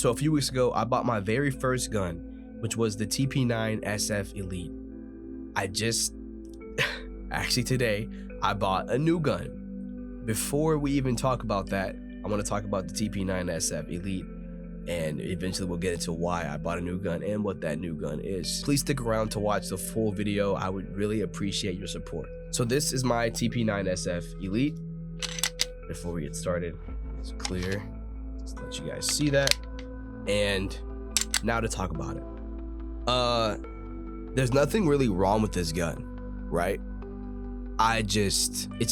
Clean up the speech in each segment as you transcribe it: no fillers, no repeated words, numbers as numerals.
So a few weeks ago, I bought my very first gun, which was the TP9 SF Elite. Actually today, I bought a new gun. Before we even talk about that, I want to talk about the TP9 SF Elite, and eventually we'll get into why I bought a new gun and what that new gun is. Please stick around to watch the full video. I would really appreciate your support. So this is my TP9 SF Elite. Before we get started, it's clear. Just let you guys see that. And now to talk about it. There's nothing really wrong with this gun, right? It's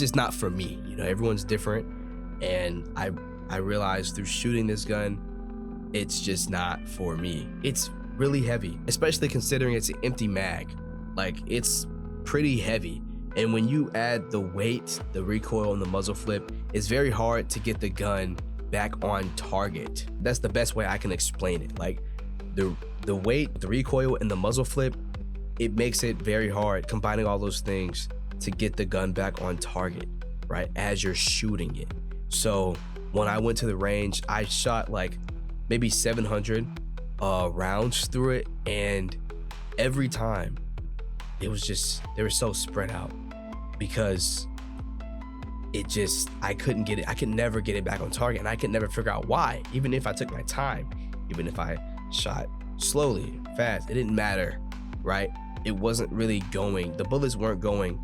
just not for me. You know, everyone's different. And I realized through shooting this gun, it's just not for me. It's really heavy, especially considering it's an empty mag. Like, it's pretty heavy. And when you add the weight, the recoil, and the muzzle flip, it's very hard to get the gun back on target. That's the best way I can explain it. Like, the weight, the recoil, and the muzzle flip, it makes it very hard, combining all those things, to get the gun back on target, right, as you're shooting it. So when I went to the range, I shot like maybe 700 rounds through it, and every time it was just, they were so spread out because I couldn't get it. I could never get it back on target, and I could never figure out why. Even if I took my time, even if I shot slowly, fast, it didn't matter, right? It wasn't really going, the bullets weren't going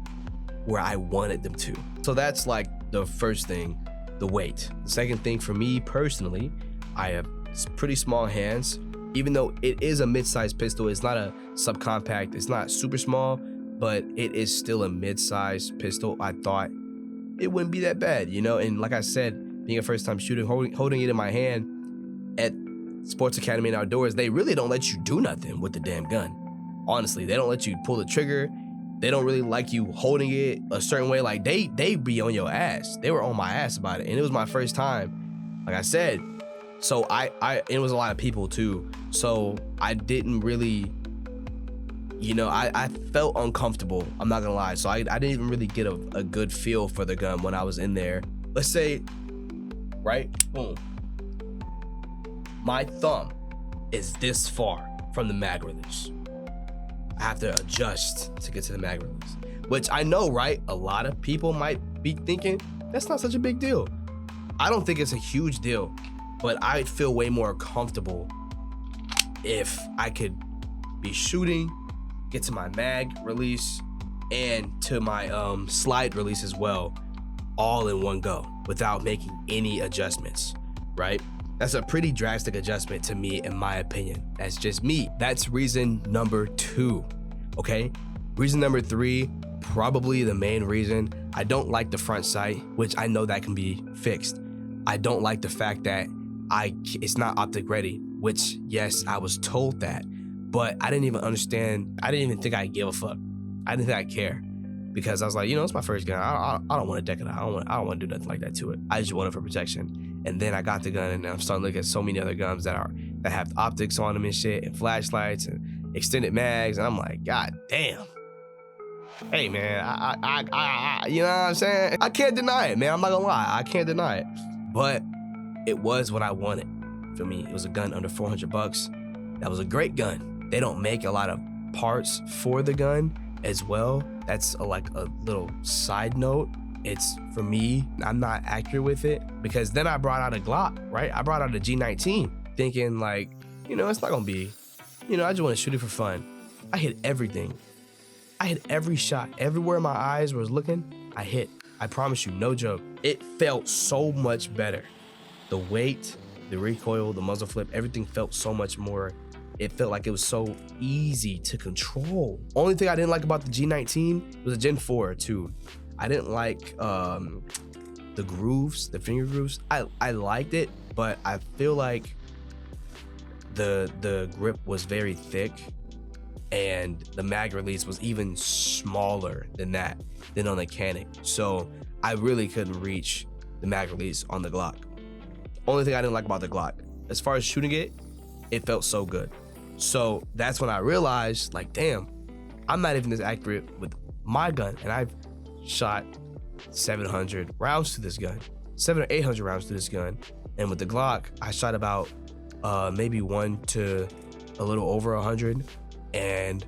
where I wanted them to. So that's like the first thing, the weight. The second thing for me personally, I have pretty small hands. Even though it is a mid-sized pistol, it's not a subcompact, it's not super small, but it is still a mid-sized pistol. I thought it wouldn't be that bad, you know? And like I said, being a first-time shooter, holding it in my hand at Sports Academy and Outdoors, they really don't let you do nothing with the damn gun. Honestly, they don't let you pull the trigger. They don't really like you holding it a certain way. Like, they be on your ass. They were on my ass about it, and it was my first time, like I said. So it was a lot of people too. So I didn't really, you know, I felt uncomfortable. I'm not gonna lie. So I didn't even really get a good feel for the gun when I was in there. Let's say, right, boom. My thumb is this far from the mag release. I have to adjust to get to the mag release, which I know, right? A lot of people might be thinking that's not such a big deal. I don't think it's a huge deal, but I'd feel way more comfortable if I could be shooting, get to my mag release and to my slide release as well, all in one go without making any adjustments, right? That's a pretty drastic adjustment to me, in my opinion. That's just me. That's reason number 2, okay? Reason number 3, probably the main reason, I don't like the front sight, which I know that can be fixed. I don't like the fact that it's not optic ready, which, yes, I was told that, but I didn't even understand. I didn't even think I give a fuck. I didn't think I care, because I was like, you know, it's my first gun. I don't want to deck it out. I don't want to do nothing like that to it. I just want it for protection. And then I got the gun, and I'm starting to look at so many other guns that have optics on them and shit, and flashlights and extended mags, and I'm like, God damn. Hey man, I you know what I'm saying? I can't deny it, man. I'm not gonna lie, I can't deny it. But it was what I wanted. For me, it was a gun under $400. That was a great gun. They don't make a lot of parts for the gun as well. That's like a little side note. It's, for me, I'm not accurate with it, because then I brought out a Glock, right? I brought out a G19 thinking like, you know, it's not gonna be, you know, I just want to shoot it for fun. I hit everything. I hit every shot. Everywhere my eyes was looking, I hit. I promise you, no joke. It felt so much better. The weight, the recoil, the muzzle flip, everything felt so much more. It felt like it was so easy to control. Only thing I didn't like about the G19 was a Gen 4 too. I didn't like the grooves, the finger grooves. I liked it, but I feel like the grip was very thick, and the mag release was even smaller than that, than on the Canik. So I really couldn't reach the mag release on the Glock. Only thing I didn't like about the Glock, as far as shooting it, it felt so good. So that's when I realized, like, damn, I'm not even as accurate with my gun, and I've shot 700 rounds to this gun, 700 or 800 rounds to this gun, and with the Glock, I shot about maybe 1 to a little over 100, and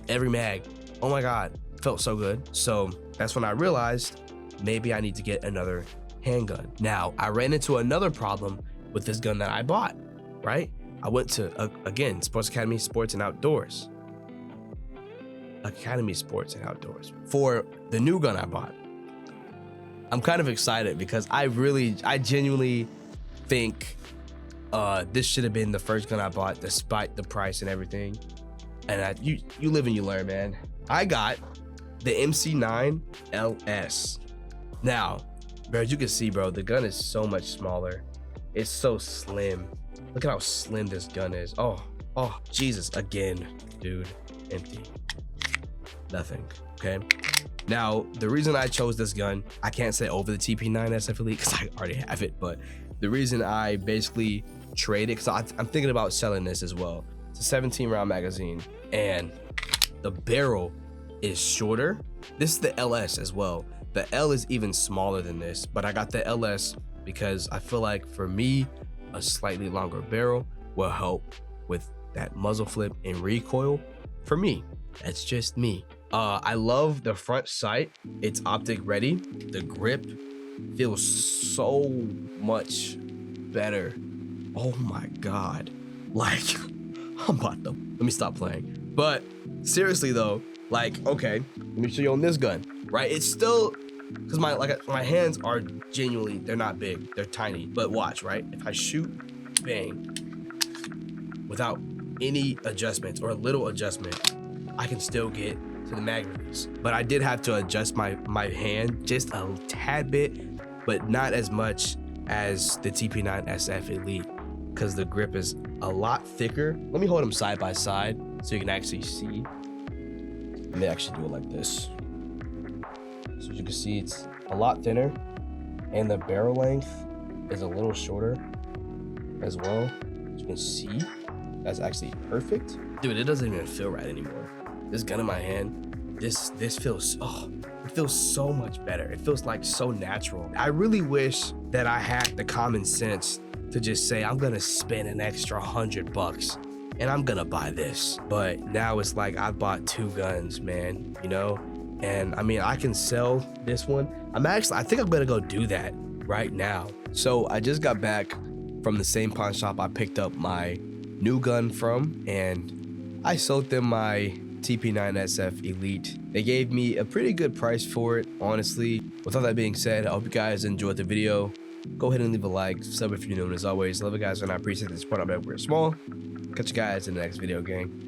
every mag, oh my god, felt so good. So that's when I realized maybe I need to get another handgun. Now, I ran into another problem with this gun that I bought, right? I went to, again, Sports Academy Sports and Outdoors. Academy Sports and Outdoors for the new gun I bought. I'm kind of excited because I genuinely think this should have been the first gun I bought, despite the price and everything. And you live and you learn, man. I got the MC9 LS. Now, bro, as you can see, bro, the gun is so much smaller. It's so slim. Look at how slim this gun is. Oh, Jesus, again, dude, empty. Nothing, okay? Now, the reason I chose this gun, I can't say over the TP9 SF Elite because I already have it, but the reason I basically traded, because I'm thinking about selling this as well. It's a 17 round magazine and the barrel is shorter. This is the LS as well. The L is even smaller than this, but I got the LS because I feel like for me, a slightly longer barrel will help with that muzzle flip and recoil. For me, that's just me. I love the front sight. It's optic ready. The grip feels so much better. Oh my God. Like, I'm about to, let me stop playing. But seriously though, like, okay, let me show you on this gun, right? It's still, because my hands are genuinely, they're not big, they're tiny. But watch, right? If I shoot, bang, without any adjustments or a little adjustment, I can still get to the mag release. But I did have to adjust my hand just a tad bit, but not as much as the TP9 SF Elite, because the grip is a lot thicker. Let me hold them side by side so you can actually see. Let me actually do it like this. So as you can see, it's a lot thinner, and the barrel length is a little shorter as well. As you can see, that's actually perfect. Dude, it doesn't even feel right anymore. This gun in my hand, this feels, it feels so much better. It feels like so natural. I really wish that I had the common sense to just say, I'm gonna spend an extra $100 and I'm gonna buy this. But now it's like I bought 2 guns, man, you know? And I mean, I can sell this one. I think I'm gonna go do that right now. So I just got back from the same pawn shop I picked up my new gun from, and I sold them my TP9 SF Elite. They gave me a pretty good price for it, honestly. With all that being said, I hope you guys enjoyed the video. Go ahead and leave a like, sub if you're new, and as always, love you guys, and I appreciate the support. I'm we're small. Catch you guys in the next video, gang.